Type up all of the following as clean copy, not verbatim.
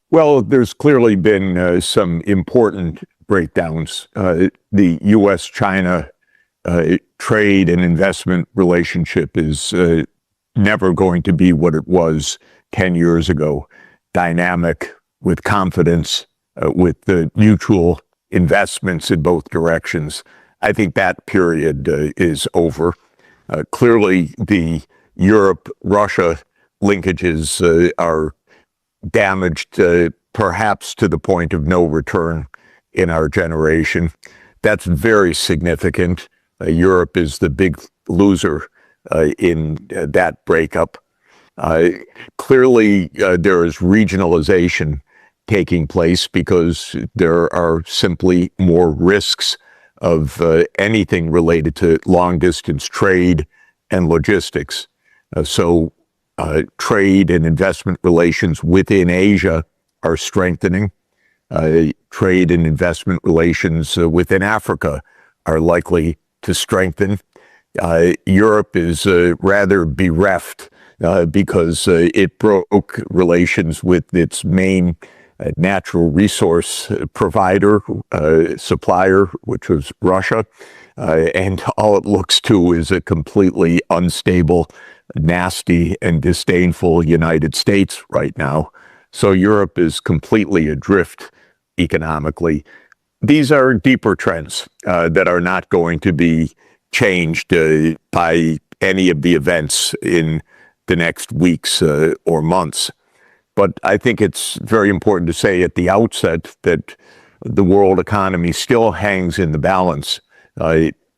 Well, there's clearly been some important breakdowns. The U.S.-China trade and investment relationship is never going to be what it was 10 years ago. Dynamic, with confidence, with the mutual investments in both directions. I think that period is over. Clearly, the Europe-Russia linkages are damaged, perhaps to the point of no return in our generation. That's very significant. Europe is the big loser in that breakup. Clearly, there is regionalization taking place because there are simply more risks of anything related to long-distance trade and logistics. So trade and investment relations within Asia are strengthening. Trade and investment relations within Africa are likely to strengthen. Europe is rather bereft because it broke relations with its main natural resource provider, supplier, which was Russia. And all it looks to is a completely unstable, nasty, and disdainful United States right now. So Europe is completely adrift economically. These are deeper trends that are not going to be changed by any of the events in the next weeks or months. But I think it's very important to say at the outset that the world economy still hangs in the balance,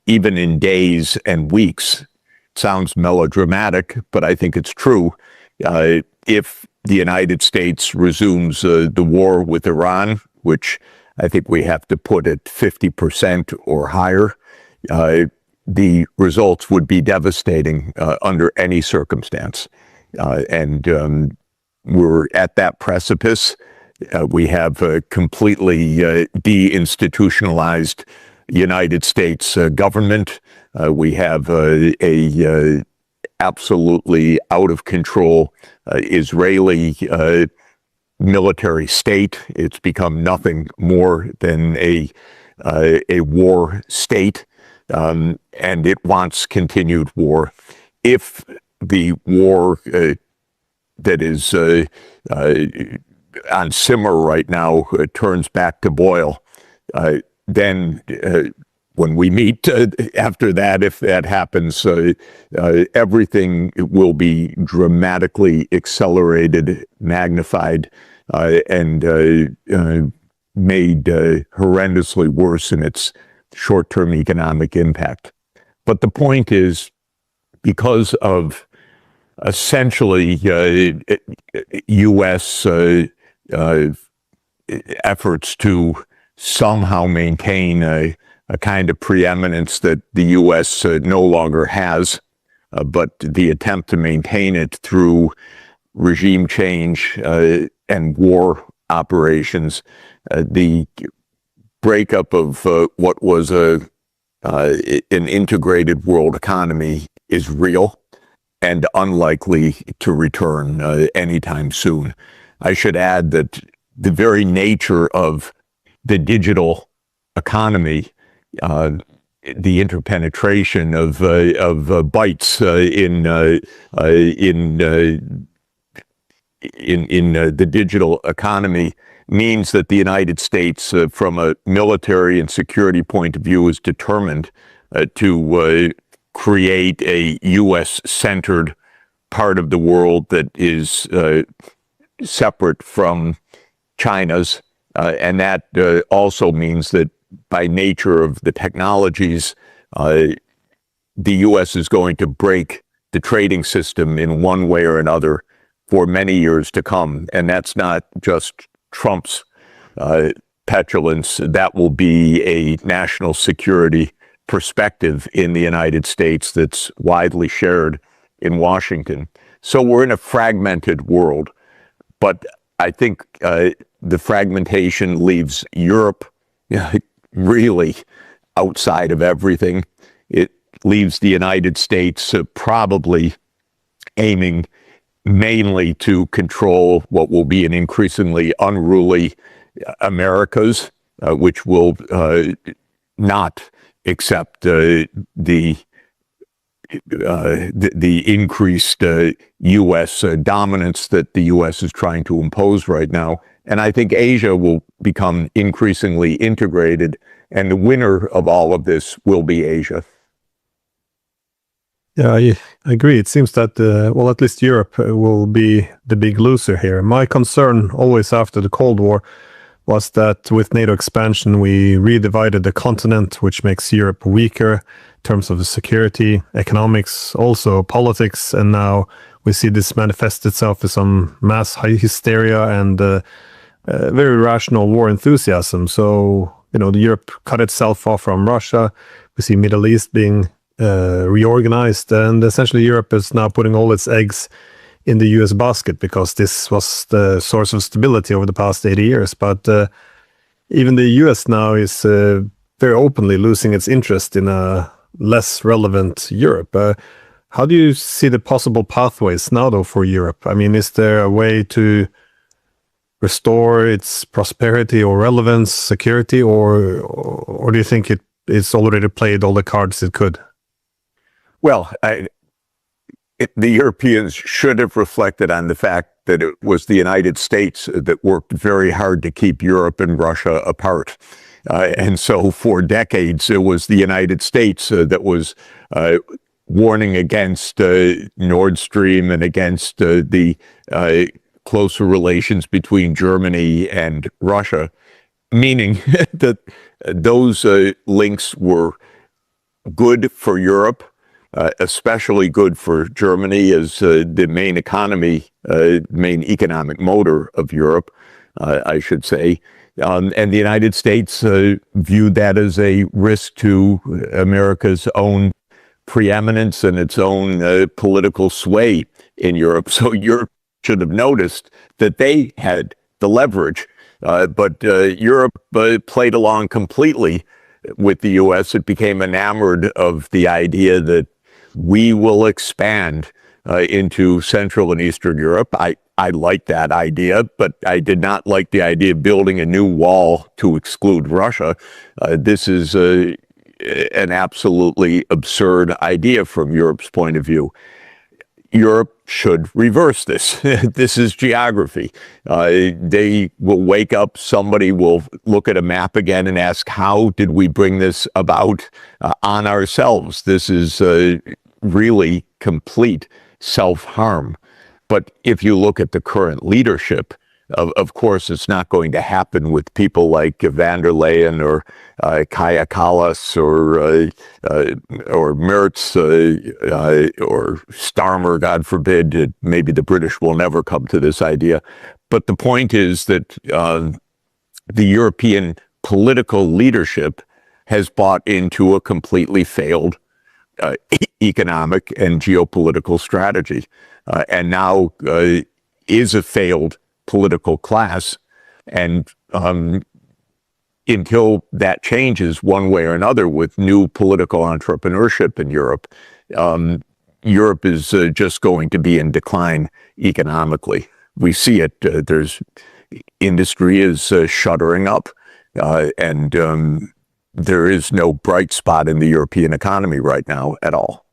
even in days and weeks. It sounds melodramatic, but I think it's true. If the United States resumes the war with Iran, which I think we have to put at 50% or higher, the results would be devastating under any circumstance. And we're at that precipice. We have a completely deinstitutionalized United States government. We have a absolutely out of control Israeli military state. It's become nothing more than a war state, and it wants continued war. If the war that is on simmer right now turns back to boil, then when we meet after that, if that happens, everything will be dramatically accelerated, magnified, and made horrendously worse in its short-term economic impact. But the point is, because of essentially U.S. efforts to somehow maintain a kind of preeminence that the U.S. No longer has, but the attempt to maintain it through regime change and war operations, the breakup of what was an integrated world economy is real and unlikely to return anytime soon. I should add that the very nature of the digital economy, the interpenetration of bytes in the digital economy means that the United States, from a military and security point of view, is determined to create a U.S.-centered part of the world that is separate from China's. And that also means that by nature of the technologies, the U.S. is going to break the trading system in one way or another for many years to come. And that's not just Trump's petulance. That will be a national security perspective in the United States that's widely shared in Washington. So we're in a fragmented world. But I think the fragmentation leaves Europe really outside of everything. It leaves the United States probably aiming mainly to control what will be an increasingly unruly Americas, which will not accept the increased U.S. Dominance that the U.S. is trying to impose right now. And I think Asia will become increasingly integrated, and the winner of all of this will be Asia. Yeah, I agree. It seems that, well, at least Europe will be the big loser here. My concern always after the Cold War was that with NATO expansion, we redivided the continent, which makes Europe weaker in terms of security, economics, also politics. And now we see this manifest itself as some mass hysteria and very rational war enthusiasm. So, the Europe cut itself off from Russia. We see Middle East being reorganized, and essentially Europe is now putting all its eggs in the US basket because this was the source of stability over the past 80 years. But even the US now is very openly losing its interest in a less relevant Europe. How do you see the possible pathways now, though, for Europe? I mean, is there a way to restore its prosperity or relevance, security, or do you think it's already played all the cards it could? Well, the Europeans should have reflected on the fact that it was the United States that worked very hard to keep Europe and Russia apart. And so for decades, it was the United States that was warning against Nord Stream and against the closer relations between Germany and Russia, meaning that those links were good for Europe, especially good for Germany as the main economy, main economic motor of Europe, I should say. And the United States viewed that as a risk to America's own preeminence and its own political sway in Europe. So Europe should have noticed that they had the leverage, but Europe played along completely with the U.S. It became enamored of the idea that we will expand into Central and Eastern Europe. I liked that idea, but I did not like the idea of building a new wall to exclude Russia. This is an absolutely absurd idea from Europe's point of view. Europe should reverse this. This is geography. They will wake up, somebody will look at a map again and ask, how did we bring this about on ourselves? This is really complete self-harm. But if you look at the current leadership, of course, it's not going to happen with people like van der Leyen or Kaja Kallas or Merz or Starmer, God forbid. Maybe the British will never come to this idea. But the point is that the European political leadership has bought into a completely failed economic and geopolitical strategy, and now is a failed political class. And until that changes one way or another with new political entrepreneurship in Europe, Europe is just going to be in decline economically. We see it. There's industry is shuttering up, and there is no bright spot in the European economy right now at all.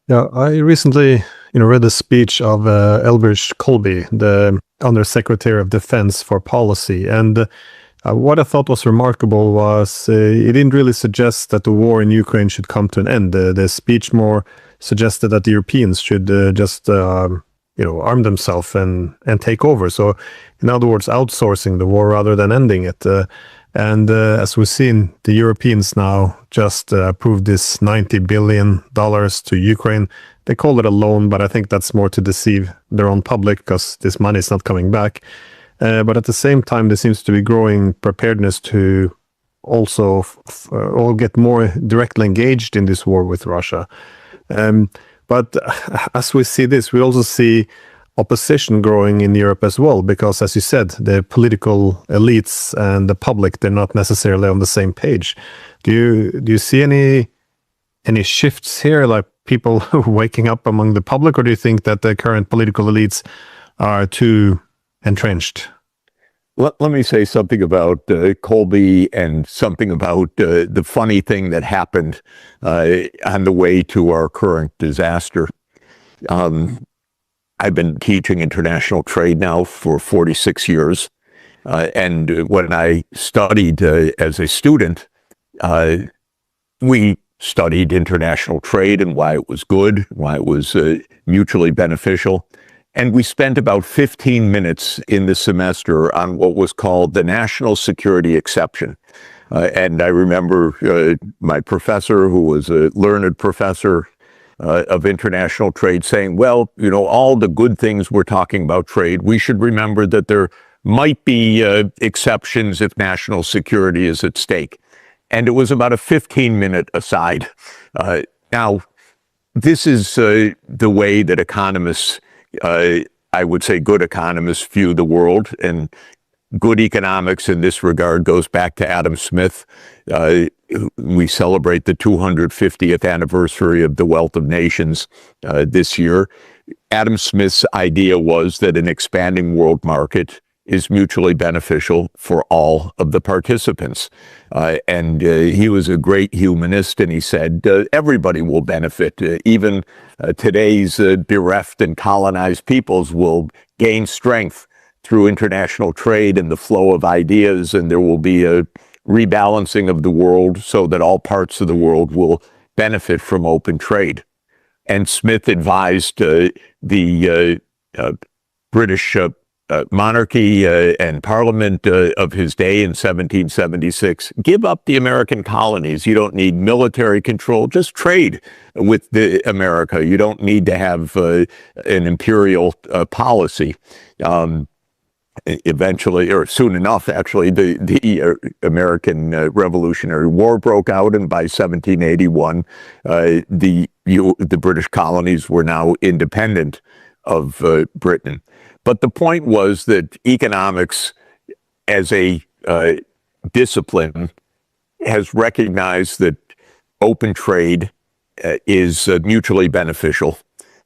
Yeah, I recently, read a speech of Elbridge Colby, the Undersecretary of Defense for Policy, and what I thought was remarkable was he didn't really suggest that the war in Ukraine should come to an end. The speech more suggested that the Europeans should just, arm themselves and take over. So, in other words, outsourcing the war rather than ending it. And as we've seen, the Europeans now just approved this $90 billion to Ukraine. They call it a loan, but I think that's more to deceive their own public because this money is not coming back. But at the same time, there seems to be growing preparedness to also all get more directly engaged in this war with Russia. But as we see this, we also see opposition growing in Europe as well, because as you said, the political elites and the public, they're not necessarily on the same page. Do you see any any shifts here, like people waking up among the public, or do you think that the current political elites are too entrenched? Let me say something about Colby and something about the funny thing that happened on the way to our current disaster. I've been teaching international trade now for 46 years. And when I studied as a student, we studied international trade and why it was good, why it was mutually beneficial. And we spent about 15 minutes in the semester on what was called the national security exception. And I remember my professor, who was a learned professor of international trade, saying, well, all the good things we're talking about trade, we should remember that there might be exceptions if national security is at stake. And it was about a 15-minute aside. Now, this is the way that economists, I would say good economists, view the world. And good economics in this regard goes back to Adam Smith. We celebrate the 250th anniversary of The Wealth of Nations this year. Adam Smith's idea was that an expanding world market is mutually beneficial for all of the participants. And he was a great humanist, and he said, everybody will benefit. Even today's bereft and colonized peoples will gain strength through international trade and the flow of ideas, and there will be a rebalancing of the world so that all parts of the world will benefit from open trade. And Smith advised the British monarchy and parliament of his day in 1776, give up the American colonies. You don't need military control, just trade with America. You don't need to have an imperial policy. Eventually, or soon enough, actually, the American Revolutionary War broke out, and by 1781, the British colonies were now independent of Britain. But the point was that economics, as a discipline, has recognized that open trade is mutually beneficial.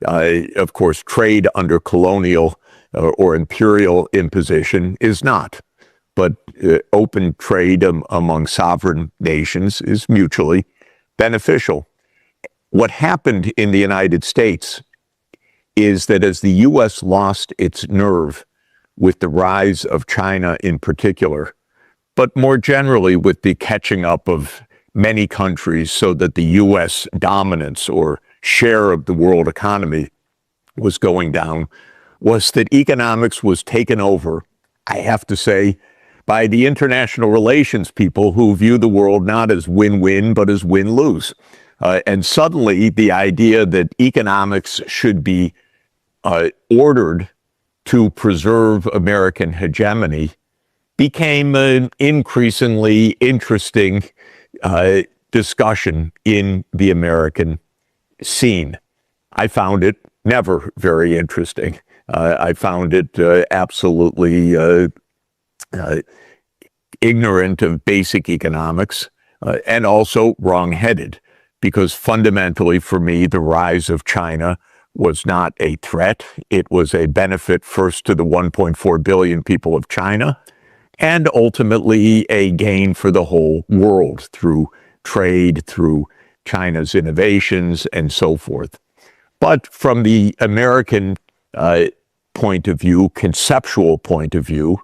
Of course, trade under colonial or imperial imposition is not. But open trade among sovereign nations is mutually beneficial. What happened in the United States is that as the U.S. lost its nerve with the rise of China in particular, but more generally with the catching up of many countries so that the U.S. dominance or share of the world economy was going down, was that economics was taken over, I have to say, by the international relations people who view the world not as win-win, but as win-lose. And suddenly the idea that economics should be ordered to preserve American hegemony became an increasingly interesting discussion in the American scene. I found it never very interesting. I found it absolutely ignorant of basic economics and also wrong-headed, because fundamentally for me, the rise of China was not a threat. It was a benefit first to the 1.4 billion people of China, and ultimately a gain for the whole world through trade, through China's innovations, and so forth. But from the American point of view, conceptual point of view,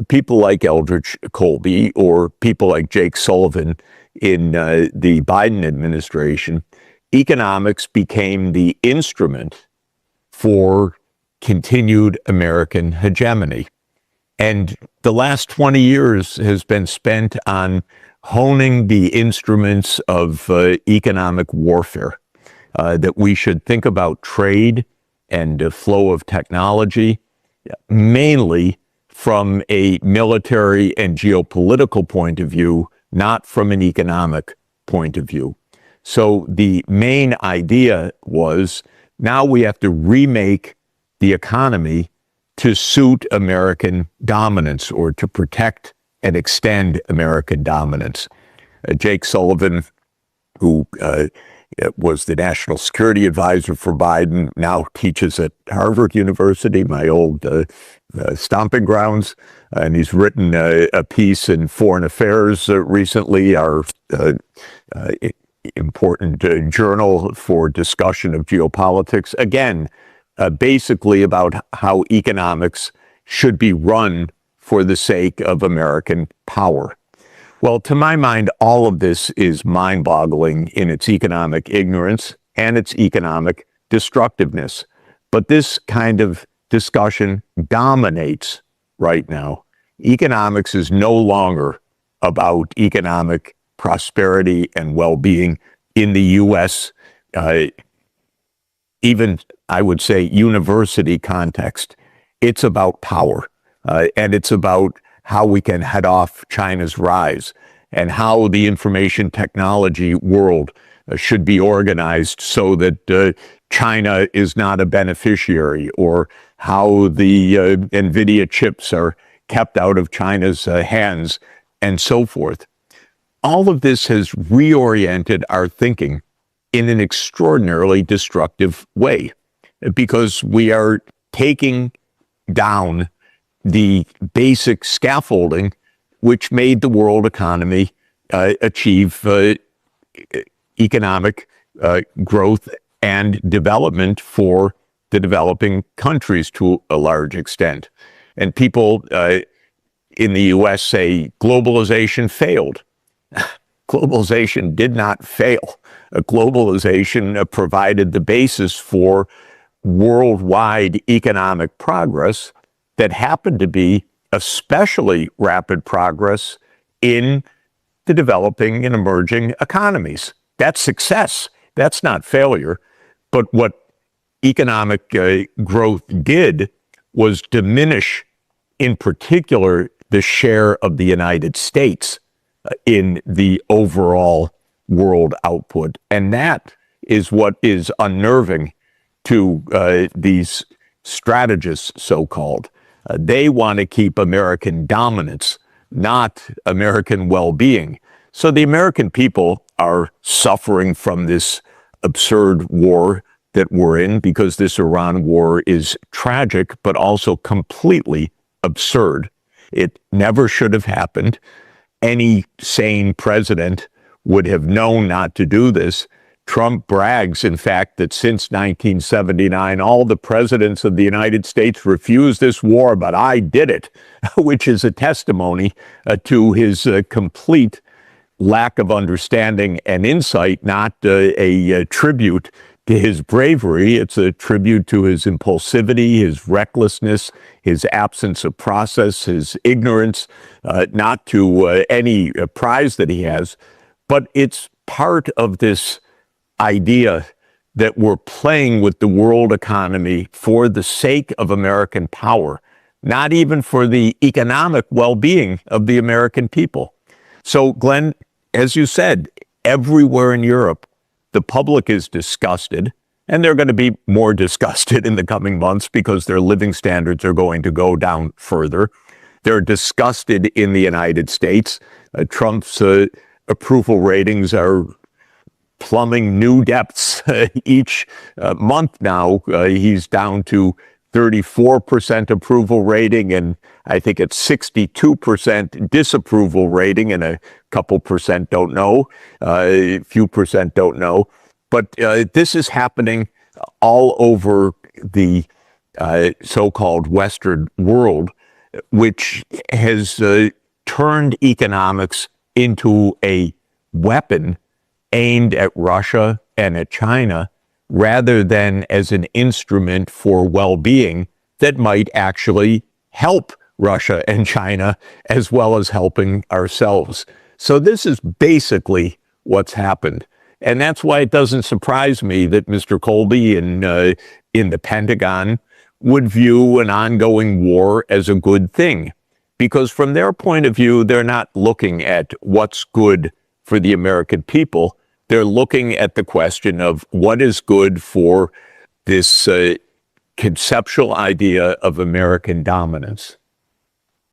people like Eldridge Colby or people like Jake Sullivan in the Biden administration, economics became the instrument for continued American hegemony. And the last 20 years has been spent on honing the instruments of economic warfare, that we should think about trade and the flow of technology, mainly from a military and geopolitical point of view, not from an economic point of view. So the main idea was now we have to remake the economy to suit American dominance or to protect and extend American dominance. Jake Sullivan, who was the national security advisor for Biden, now teaches at Harvard University, my old stomping grounds. And he's written a piece in Foreign Affairs recently, our important journal for discussion of geopolitics. Again, basically about how economics should be run for the sake of American power. Well, to my mind, all of this is mind-boggling in its economic ignorance and its economic destructiveness. But this kind of discussion dominates right now. Economics is no longer about economic prosperity and well-being in the U.S., even, I would say, university context. It's about power, and it's about how we can head off China's rise and how the information technology world should be organized so that China is not a beneficiary, or how the NVIDIA chips are kept out of China's hands, and so forth. All of this has reoriented our thinking in an extraordinarily destructive way, because we are taking down the basic scaffolding which made the world economy achieve economic growth and development for the developing countries to a large extent. And people in the U.S. say globalization failed. Globalization did not fail. Globalization provided the basis for worldwide economic progress that happened to be especially rapid progress in the developing and emerging economies. That's success. That's not failure. But what economic growth did was diminish, in particular, the share of the United States in the overall world output. And that is what is unnerving to these strategists, so-called. They want to keep American dominance, not American well-being. So the American people are suffering from this absurd war that we're in, because this Iran war is tragic, but also completely absurd. It never should have happened. Any sane president would have known not to do this. Trump brags, in fact, that since 1979, all the presidents of the United States refused this war, but I did it, which is a testimony to his complete lack of understanding and insight, not a tribute to his bravery. It's a tribute to his impulsivity, his recklessness, his absence of process, his ignorance, not to any prize that he has. But it's part of this idea that we're playing with the world economy for the sake of American power, not even for the economic well-being of the American people. So, Glenn, as you said, everywhere in Europe, the public is disgusted, and they're going to be more disgusted in the coming months because their living standards are going to go down further. They're disgusted in the United States. Trump's approval ratings are plumbing new depths each month now. He's down to 34% approval rating, and I think it's 62% disapproval rating, and a couple percent don't know, a few percent don't know. But this is happening all over the so-called Western world, which has turned economics into a weapon aimed at Russia and at China, rather than as an instrument for well-being that might actually help Russia and China, as well as helping ourselves. So this is basically what's happened. And that's why it doesn't surprise me that Mr. Colby in the Pentagon would view an ongoing war as a good thing. Because from their point of view, they're not looking at what's good for the American people. They're looking at the question of what is good for this conceptual idea of American dominance.